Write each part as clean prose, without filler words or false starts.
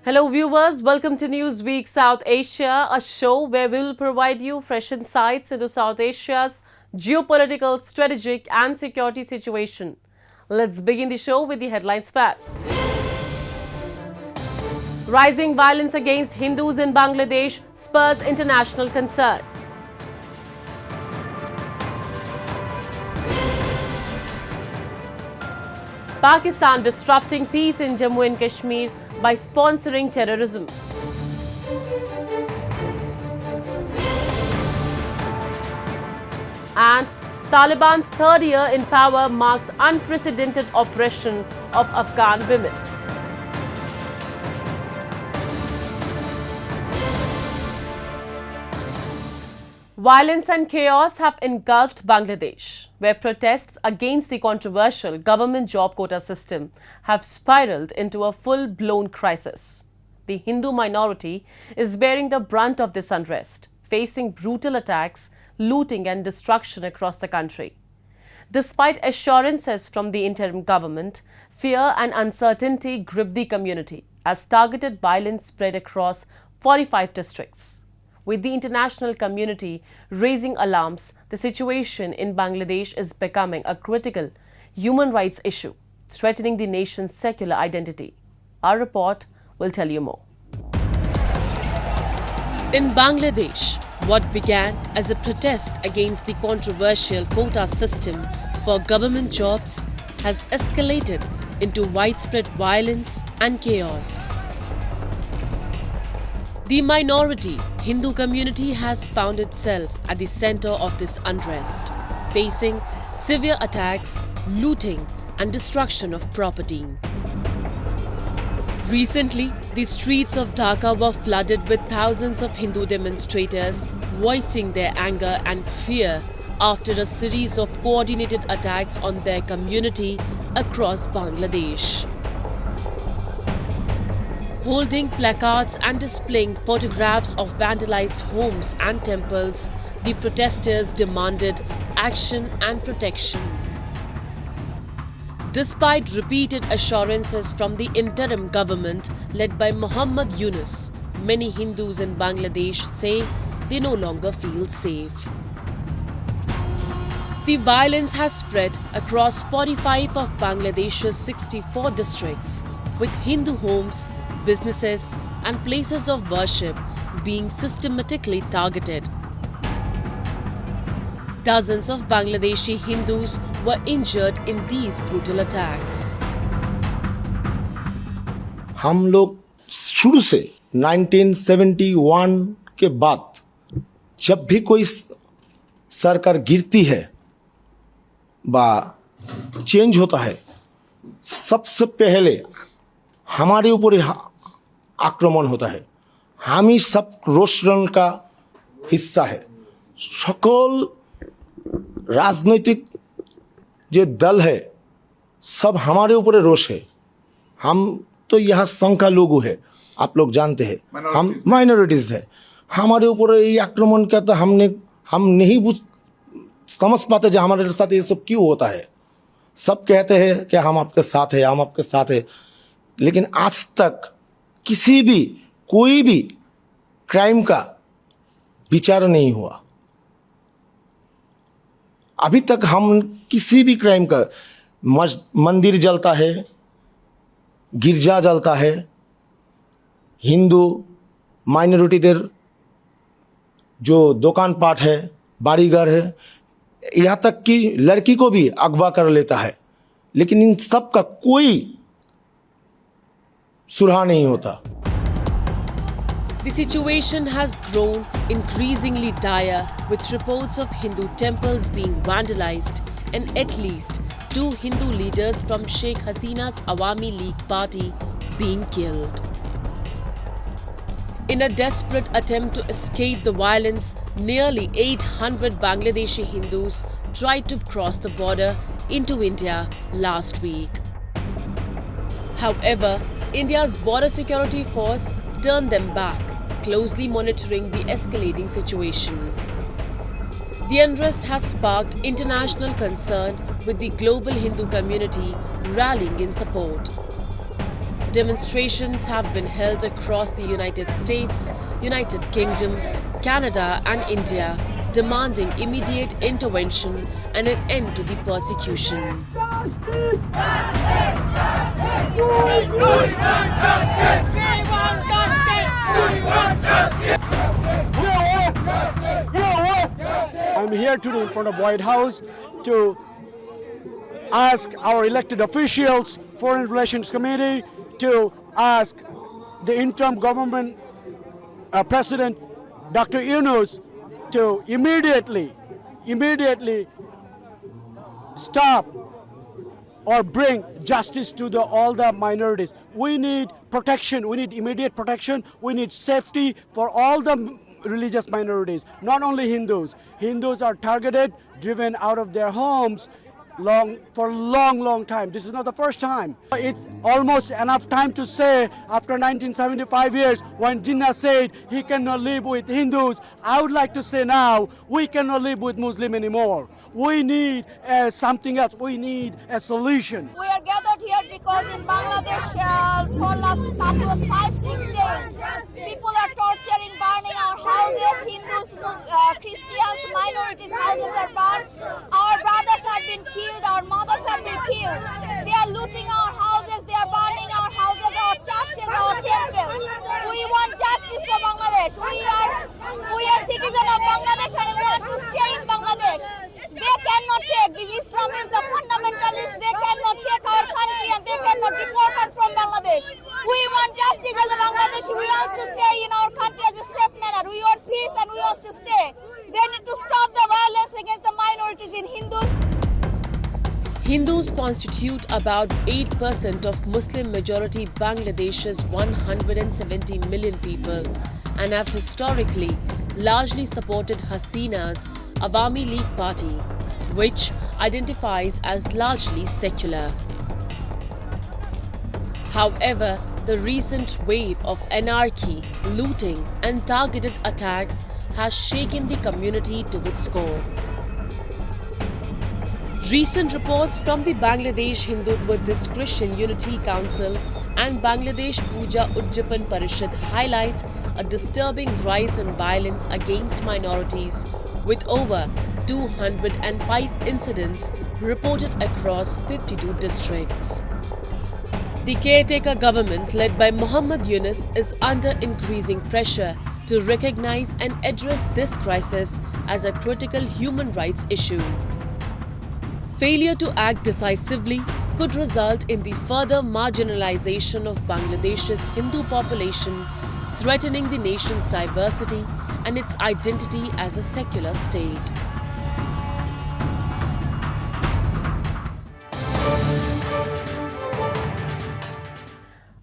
Hello viewers, welcome to Newsweek South Asia, a show where we will provide you fresh insights into South Asia's geopolitical, strategic and security situation. Let's begin the show with the headlines first. Rising violence against Hindus in Bangladesh spurs international concern. Pakistan disrupting peace in Jammu and Kashmir by sponsoring terrorism. And Taliban's third year in power marks unprecedented oppression of Afghan women. Violence and chaos have engulfed Bangladesh, where protests against the controversial government job quota system have spiraled into a full-blown crisis. The Hindu minority is bearing the brunt of this unrest, facing brutal attacks, looting and destruction across the country. Despite assurances from the interim government, fear and uncertainty grip the community as targeted violence spread across 45 districts. With the international community raising alarms, the situation in Bangladesh is becoming a critical human rights issue, threatening the nation's secular identity. Our report will tell you more. In Bangladesh, what began as a protest against the controversial quota system for government jobs has escalated into widespread violence and chaos. The minority Hindu community has found itself at the center of this unrest, facing severe attacks, looting and destruction of property. Recently, the streets of Dhaka were flooded with thousands of Hindu demonstrators voicing their anger and fear after a series of coordinated attacks on their community across Bangladesh. Holding placards and displaying photographs of vandalized homes and temples, the protesters demanded action and protection. Despite repeated assurances from the interim government led by Muhammad Yunus, many Hindus in Bangladesh say they no longer feel safe. The violence has spread across 45 of Bangladesh's 64 districts, with Hindu homes, businesses and places of worship being systematically targeted. Dozens of Bangladeshi Hindus were injured in these brutal attacks. हम लोग शुरू से 1971 के बाद जब भी कोई सरकार गिरती है बा चेंज होता है, सबसे पहले हमारे ऊपर ही आक्रमण होता है। हम ही सब रोषरंग का हिस्सा है। सकल राजनीतिक जो दल है सब हमारे ऊपर रोष है। हम तो यहाँ संघ का लोग है, आप लोग जानते हैं, हम माइनॉरिटीज है। हमारे ऊपर ये आक्रमण क्या तो हम नहीं समझ पाते जो हमारे साथ ये सब क्यों होता है। सब कहते हैं कि हम आपके साथ हैं, हम आपके साथ हैं, लेकिन आज तक किसी भी कोई भी क्राइम का विचार नहीं हुआ। अभी तक हम किसी भी क्राइम का मंदिर जलता है, गिरजा जलता है, हिंदू माइनॉरिटीদের जो दुकान पाट है, बाड़ीघर है, यहाँ तक कि लड़की को भी अगवा कर लेता है, लेकिन इन सब का कोई सुराहा नहीं होता। The situation has grown increasingly dire, with reports of Hindu temples being vandalized and at least 2 Hindu leaders from Sheikh Hasina's Awami League party being killed. In a desperate attempt to escape the violence, nearly 800 Bangladeshi Hindus tried to cross the border into India last week. However, India's border security force turned them back, closely monitoring the escalating situation. The unrest has sparked international concern, with the global Hindu community rallying in support. Demonstrations have been held across the United States, United Kingdom, Canada and India, demanding immediate intervention and an end to the persecution. I'm here today in front of White House to ask our elected officials, Foreign Relations Committee, to ask the interim government President Dr. Yunus to immediately stop or bring justice to all the minorities. We need protection, we need immediate protection, we need safety for all the religious minorities, not only Hindus. Hindus are targeted, driven out of their homes for a long time. This is not the first time. It's almost enough time to say, after 1975 years, when Jinnah said he cannot live with Hindus, I would like to say now, we cannot live with Muslims anymore. We need something else. We need a solution. We are gathered here because in Bangladesh, for last couple of 5-6 days, people are torturing, burning our houses. Hindus, Christians, minorities' houses are burned. Our brothers have been killed. Our mothers have been killed. They are looting our houses. They are burning our houses, our churches, our temples. We want justice for Bangladesh. We are citizens of Bangladesh and we want to stay in Bangladesh. They cannot take, these Islamists, the fundamentalists, they cannot take our country and they cannot deport us from Bangladesh. We want justice as a Bangladeshi. We want to stay in our country as a safe manner. We want peace and we want to stay. They need to stop the violence against the minorities in Hindus. Hindus constitute about 8% of Muslim-majority Bangladesh's 170 million people and have historically largely supported Hasina's Awami League Party, which identifies as largely secular. However, the recent wave of anarchy, looting and targeted attacks has shaken the community to its core. Recent reports from the Bangladesh Hindu Buddhist Christian Unity Council and Bangladesh Puja Ujjapan Parishad highlight a disturbing rise in violence against minorities, with over 205 incidents reported across 52 districts. The caretaker government led by Muhammad Yunus is under increasing pressure to recognize and address this crisis as a critical human rights issue. Failure to act decisively could result in the further marginalization of Bangladesh's Hindu population, threatening the nation's diversity and its identity as a secular state.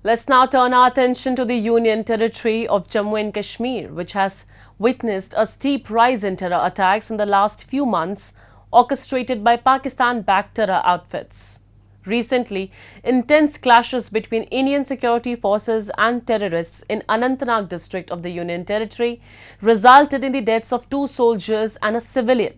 Let's now turn our attention to the Union Territory of Jammu and Kashmir, which has witnessed a steep rise in terror attacks in the last few months, orchestrated by Pakistan-backed terror outfits. Recently, intense clashes between Indian security forces and terrorists in Anantnag district of the Union Territory resulted in the deaths of 2 soldiers and a civilian.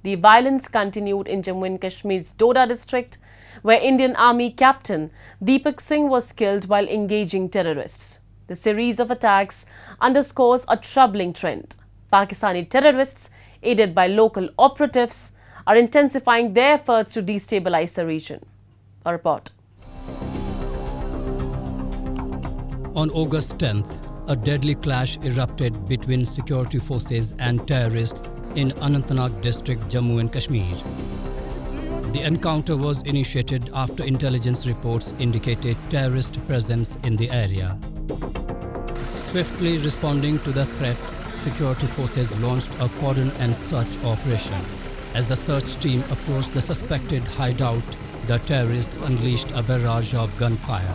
The violence continued in Jammu and Kashmir's Doda district, where Indian Army Captain Deepak Singh was killed while engaging terrorists. The series of attacks underscores a troubling trend. Pakistani terrorists, aided by local operatives, are intensifying their efforts to destabilize the region. A report. On August 10th, a deadly clash erupted between security forces and terrorists in Anantnag district, Jammu and Kashmir. The encounter was initiated after intelligence reports indicated terrorist presence in the area. Swiftly responding to the threat, security forces launched a cordon and search operation. As the search team approached the suspected hideout, the terrorists unleashed a barrage of gunfire.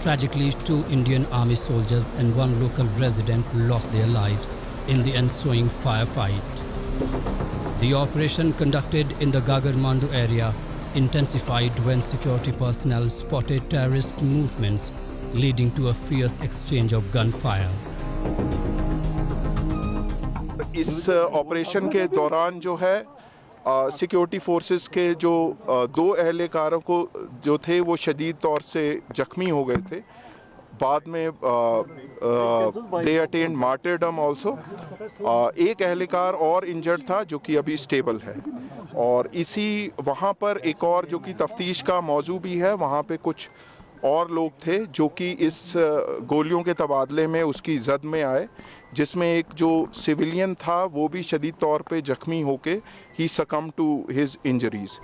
Tragically, 2 Indian Army soldiers and 1 local resident lost their lives in the ensuing firefight. The operation, conducted in the Gagarmandu area, intensified when security personnel spotted terrorist movements, leading to a fierce exchange of gunfire. इस operation के दौरान जो है security forces के जो 2 एहलकारों को जो थे वो शदीद तौर से जख्मी हो गए थे. बाद में दे अटेन्ड मार्टरडम ऑल्सो. एक एहलकार और इंजर्ड था जो कि अभी स्टेबल है. और इसी वहाँ पर एक और जो कि तफ्तीश का मौजू भी है, वहाँ पे कुछ और लोग थे जो कि इस गोलियों के तबादले में उसकी जद में आए, जिसमें एक जो सिविलियन था वो भी शदीद तौर पे जख्मी होके ही succumbed to his injuries.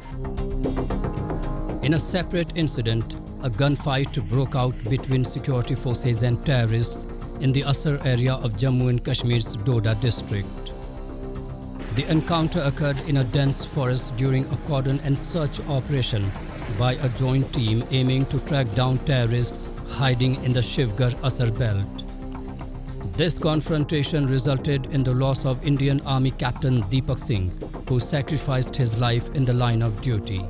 In a separate incident, a gunfight broke out between security forces and terrorists in the Asar area of Jammu and Kashmir's Doda district. The encounter occurred in a dense forest during a cordon and search operation by a joint team aiming to track down terrorists hiding in the Shivgar Asar belt. This confrontation resulted in the loss of Indian Army Captain Deepak Singh, who sacrificed his life in the line of duty.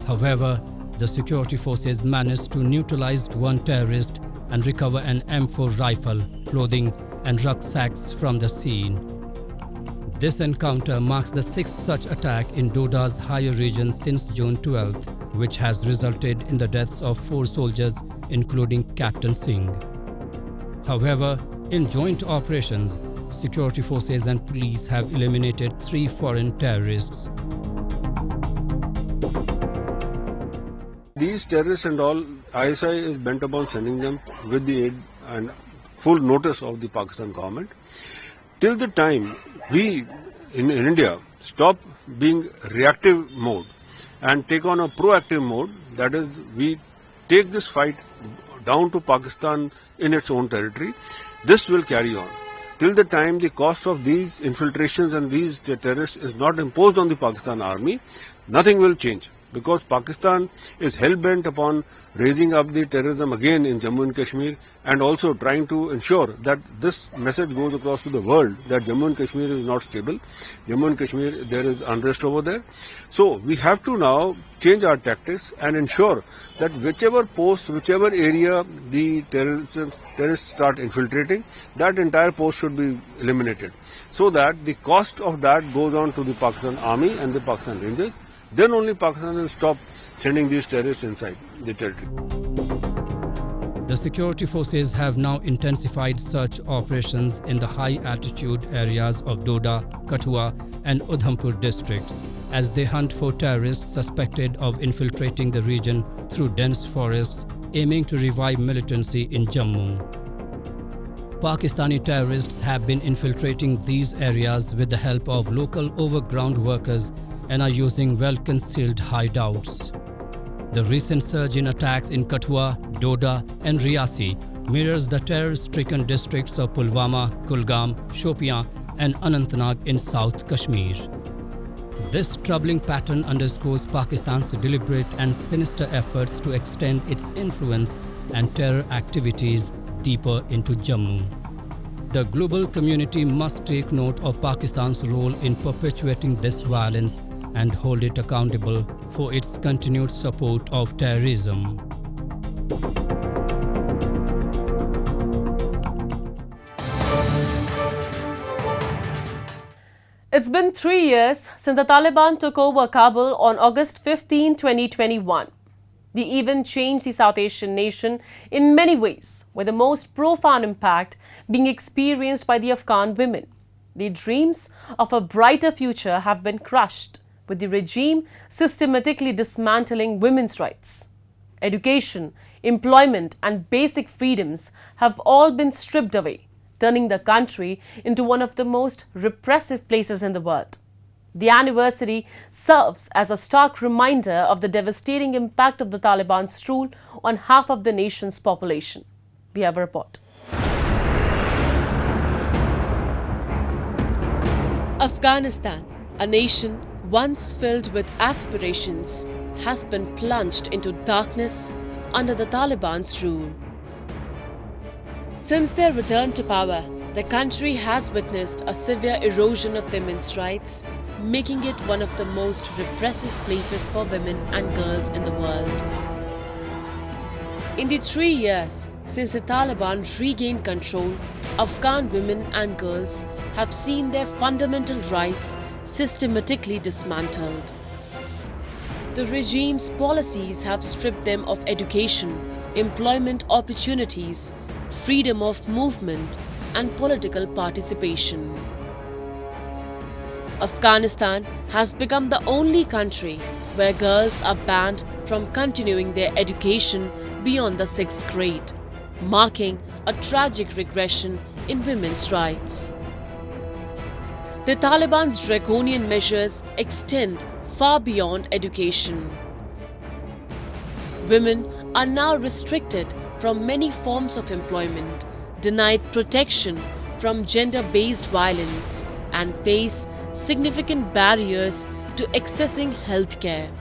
However, the security forces managed to neutralize one terrorist and recover an M4 rifle, clothing and rucksacks from the scene. This encounter marks the 6th such attack in Doda's higher region since June 12th, which has resulted in the deaths of 4 soldiers, including Captain Singh. However, in joint operations, security forces and police have eliminated 3 foreign terrorists. These terrorists and all, ISI is bent upon sending them with the aid and full notice of the Pakistan government. Till the time we in India stop being reactive mode and take on a proactive mode, that is, we take this fight down to Pakistan in its own territory, this will carry on. Till the time the cost of these infiltrations and these terrorists is not imposed on the Pakistan army, nothing will change. Because Pakistan is hell-bent upon raising up the terrorism again in Jammu and Kashmir, and also trying to ensure that this message goes across to the world that Jammu and Kashmir is not stable. Jammu and Kashmir, there is unrest over there. So we have to now change our tactics and ensure that whichever post, whichever area the terrorists start infiltrating, that entire post should be eliminated. So that the cost of that goes on to the Pakistan army and the Pakistan Rangers. Then only Pakistan will stop sending these terrorists inside the territory. The security forces have now intensified search operations in the high-altitude areas of Doda, Kathua and Udhampur districts as they hunt for terrorists suspected of infiltrating the region through dense forests, aiming to revive militancy in Jammu. Pakistani terrorists have been infiltrating these areas with the help of local overground workers and are using well-concealed hideouts. The recent surge in attacks in Kathua, Doda and Riyasi mirrors the terror-stricken districts of Pulwama, Kulgam, Shopian and Anantnag in South Kashmir. This troubling pattern underscores Pakistan's deliberate and sinister efforts to extend its influence and terror activities deeper into Jammu. The global community must take note of Pakistan's role in perpetuating this violence and hold it accountable for its continued support of terrorism. It's been 3 years since the Taliban took over Kabul on August 15, 2021. The event changed the South Asian nation in many ways, with the most profound impact being experienced by the Afghan women. Their dreams of a brighter future have been crushed, with the regime systematically dismantling women's rights. Education, employment and basic freedoms have all been stripped away, turning the country into one of the most repressive places in the world. The anniversary serves as a stark reminder of the devastating impact of the Taliban's rule on half of the nation's population. We have a report. Afghanistan, a nation once filled with aspirations, has been plunged into darkness under the Taliban's rule. Since their return to power, the country has witnessed a severe erosion of women's rights, making it one of the most repressive places for women and girls in the world. In the 3 years since the Taliban regained control, Afghan women and girls have seen their fundamental rights systematically dismantled. The regime's policies have stripped them of education, employment opportunities, freedom of movement, and political participation. Afghanistan has become the only country where girls are banned from continuing their education beyond the 6th grade, marking a tragic regression in women's rights. The Taliban's draconian measures extend far beyond education. Women are now restricted from many forms of employment, denied protection from gender-based violence, and face significant barriers to accessing healthcare.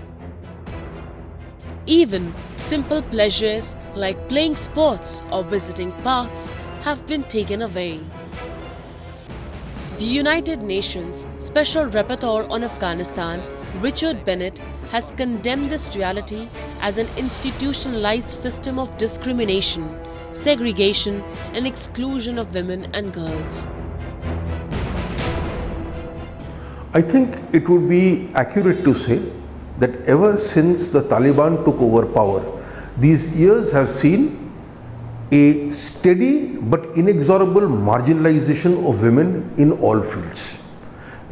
Even simple pleasures like playing sports or visiting parks have been taken away. The United Nations Special Rapporteur on Afghanistan, Richard Bennett, has condemned this reality as an institutionalized system of discrimination, segregation, and exclusion of women and girls. I think it would be accurate to say that ever since the Taliban took over power, these years have seen a steady but inexorable marginalization of women in all fields,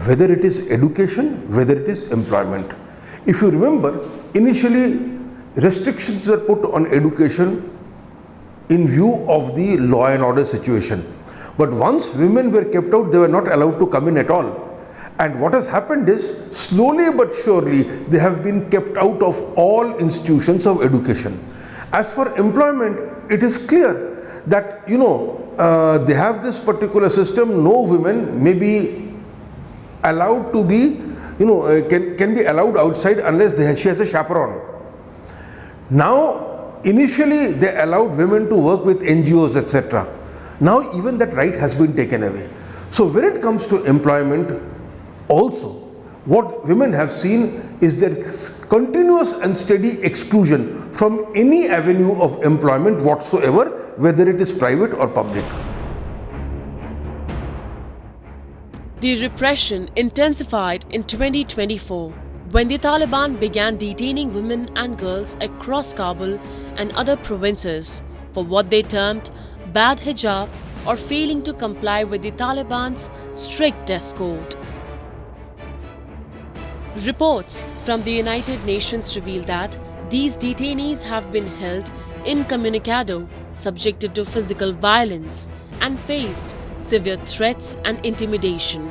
whether it is education, whether it is employment. If you remember, initially restrictions were put on education in view of the law and order situation. But once women were kept out, they were not allowed to come in at all. And what has happened is, slowly but surely, they have been kept out of all institutions of education. As for employment, it is clear that, they have this particular system. No women may be allowed to be, can be allowed outside unless she has a chaperone. Now, initially they allowed women to work with NGOs, etc. Now even that right has been taken away. So when it comes to employment, also, what women have seen is their continuous and steady exclusion from any avenue of employment whatsoever, whether it is private or public. The repression intensified in 2024 when the Taliban began detaining women and girls across Kabul and other provinces for what they termed bad hijab or failing to comply with the Taliban's strict dress code. Reports from the United Nations reveal that these detainees have been held incommunicado, subjected to physical violence, and faced severe threats and intimidation.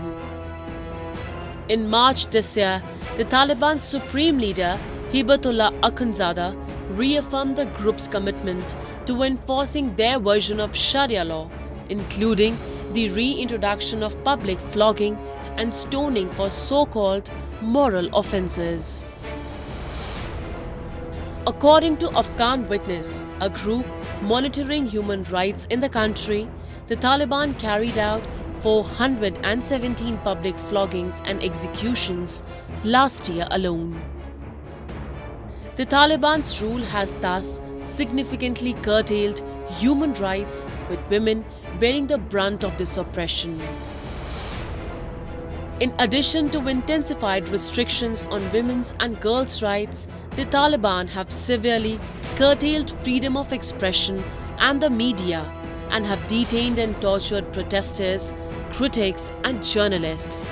In March this year, the Taliban's supreme leader, Hibatullah Akhundzada, reaffirmed the group's commitment to enforcing their version of Sharia law, including the reintroduction of public flogging and stoning for so-called moral offences. According to Afghan Witness, a group monitoring human rights in the country, the Taliban carried out 417 public floggings and executions last year alone. The Taliban's rule has thus significantly curtailed human rights, with women bearing the brunt of this oppression. In addition to intensified restrictions on women's and girls' rights, the Taliban have severely curtailed freedom of expression and the media, and have detained and tortured protesters, critics, and journalists.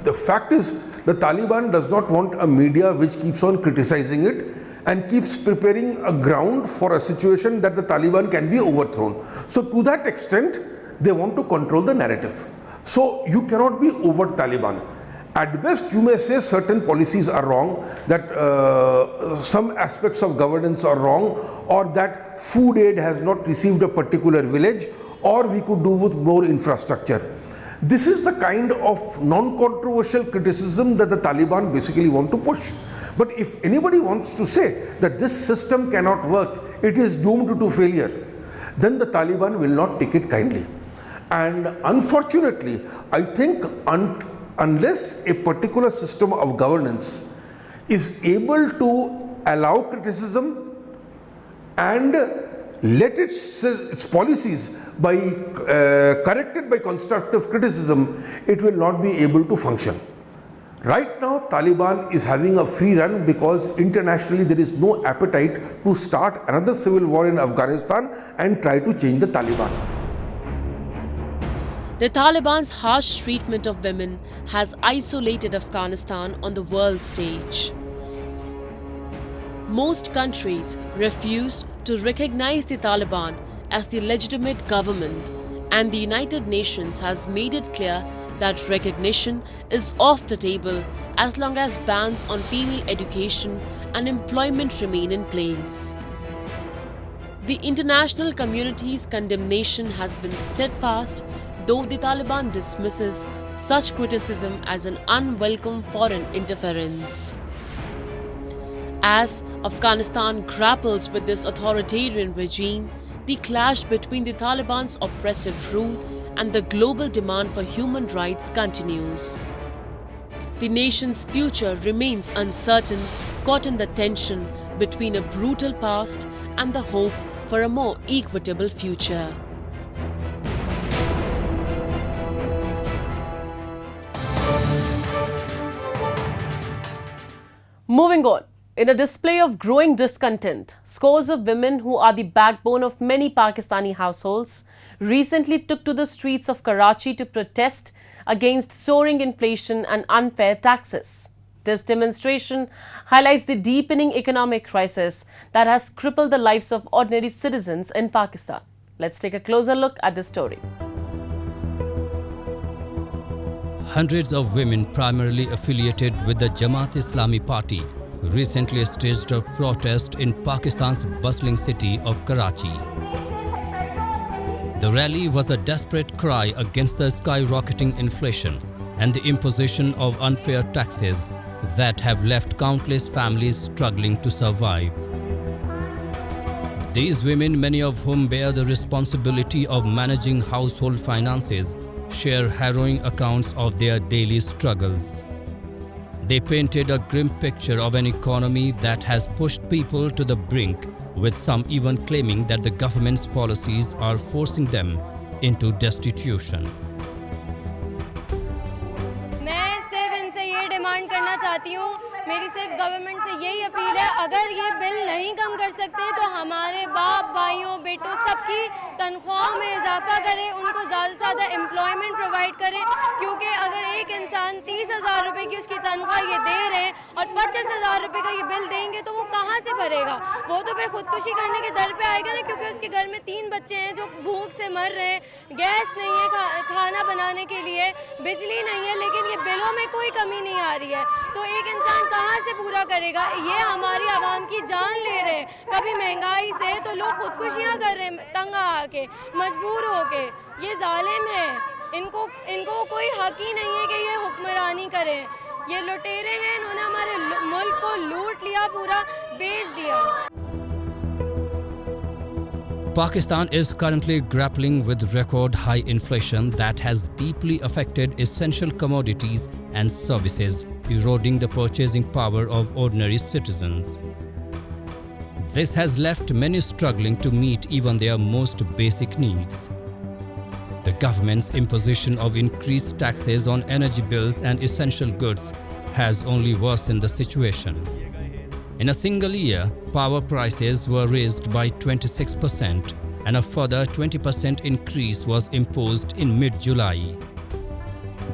The fact is, the Taliban does not want a media which keeps on criticizing it and keeps preparing a ground for a situation that the Taliban can be overthrown. So to that extent, they want to control the narrative. So you cannot be over Taliban. At best, you may say certain policies are wrong, that some aspects of governance are wrong, or that food aid has not received a particular village, or we could do with more infrastructure. This is the kind of non-controversial criticism that the Taliban basically want to push. But if anybody wants to say that this system cannot work, it is doomed to failure, then the Taliban will not take it kindly. And unfortunately, I think unless a particular system of governance is able to allow criticism and let its policies by corrected by constructive criticism, it will not be able to function. Right now, Taliban is having a free run because internationally there is no appetite to start another civil war in Afghanistan and try to change the Taliban. The Taliban's harsh treatment of women has isolated Afghanistan on the world stage. Most countries refused to recognize the Taliban as the legitimate government, and the United Nations has made it clear that recognition is off the table as long as bans on female education and employment remain in place. The international community's condemnation has been steadfast, though the Taliban dismisses such criticism as an unwelcome foreign interference. As Afghanistan grapples with this authoritarian regime, the clash between the Taliban's oppressive rule and the global demand for human rights continues. The nation's future remains uncertain, caught in the tension between a brutal past and the hope for a more equitable future. Moving on. In a display of growing discontent, scores of women who are the backbone of many Pakistani households recently took to the streets of Karachi to protest against soaring inflation and unfair taxes. This demonstration highlights the deepening economic crisis that has crippled the lives of ordinary citizens in Pakistan. Let's take a closer look at this story. Hundreds of women primarily affiliated with the Jamaat-e-Islami party recently staged a protest in Pakistan's bustling city of Karachi. The rally was a desperate cry against the skyrocketing inflation and the imposition of unfair taxes that have left countless families struggling to survive. These women, many of whom bear the responsibility of managing household finances, share harrowing accounts of their daily struggles. They painted a grim picture of an economy that has pushed people to the brink, with some even claiming that the government's policies are forcing them into destitution. मैं सिर्फ इनसे ये demand करना चाहती हूँ, मेरी सिर्फ government से यही अपील है, अगर ये बिल नहीं कम कर सकते तो हमारे बाप भाइयों बेटों सबकी तनख्वाहों में इजाफा करें, उनको ज़्यादा से ज़्यादा एम्प्लॉयमेंट प्रोवाइड करें, क्योंकि अगर एक इंसान 30,000 रुपये की उसकी तनख्वाह ये दे रहे हैं और 25,000 रुपये का ये बिल देंगे तो वो कहाँ से भरेगा? वो तो फिर खुदकुशी करने के दर पे आएगा ना, क्योंकि उसके घर में 3 बच्चे हैं जो भूख से मर रहे हैं, गैस नहीं है खाना बनाने के लिए, बिजली नहीं है, लेकिन ये बिलों में कोई कमी नहीं आ रही है, तो एक इंसान कहाँ से पूरा करेगा? ये हमारी आवाम की जान ले रहे हैं। कभी महंगाई से तो लोग खुदकुशियाँ कर रहे हैं तंग आके, मजबूर होके। ये जालिम है, इनको कोई हक ही नहीं है कि ये हुक्मरानी करें। ये लुटेरे हैं, इन्होंने हमारे मुल्क को लूट लिया, पूरा बेच दिया। Pakistan is currently grappling with record high inflation that has deeply affected essential commodities and services, eroding the purchasing power of ordinary citizens. This has left many struggling to meet even their most basic needs. The government's imposition of increased taxes on energy bills and essential goods has only worsened the situation. In a single year, power prices were raised by 26% and a further 20% increase was imposed in mid-July.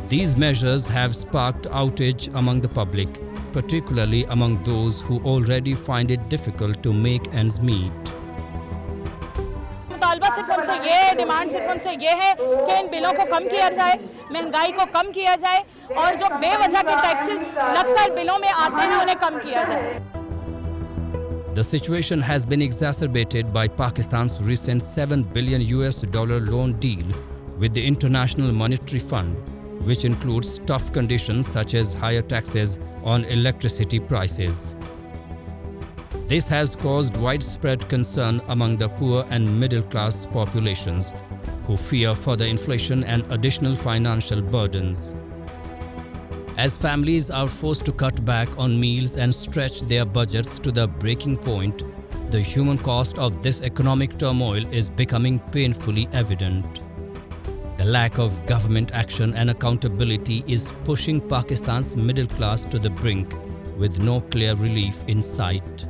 These measures have sparked outrage among the public, particularly among those who already find it difficult to make ends meet. मुतालबा सिर्फ उनसे ये demand सिर्फ उनसे ये है कि इन बिलों को कम किया जाए, महंगाई को कम किया जाए और जो बेवजह के टैक्सेस लगकर बिलों में आते हैं उन्हें कम किया जाए. The situation has been exacerbated by Pakistan's recent $7 billion loan deal with the International Monetary Fund, which includes tough conditions such as higher taxes on electricity prices. This has caused widespread concern among the poor and middle-class populations, who fear further inflation and additional financial burdens. As families are forced to cut back on meals and stretch their budgets to the breaking point, the human cost of this economic turmoil is becoming painfully evident. The lack of government action and accountability is pushing Pakistan's middle class to the brink with no clear relief in sight.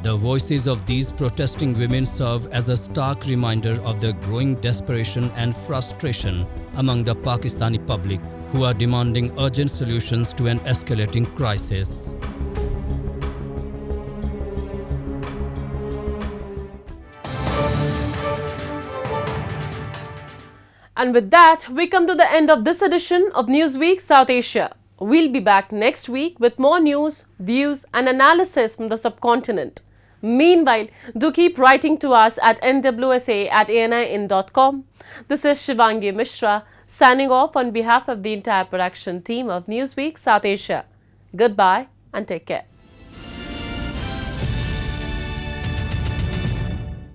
The voices of these protesting women serve as a stark reminder of the growing desperation and frustration among the Pakistani public, who are demanding urgent solutions to an escalating crisis. And with that, we come to the end of this edition of Newsweek South Asia. We'll be back next week with more news, views and analysis from the subcontinent. Meanwhile, do keep writing to us at nwsa@anin.com. This is Shivangi Mishra signing off on behalf of the entire production team of Newsweek South Asia. Goodbye and take care.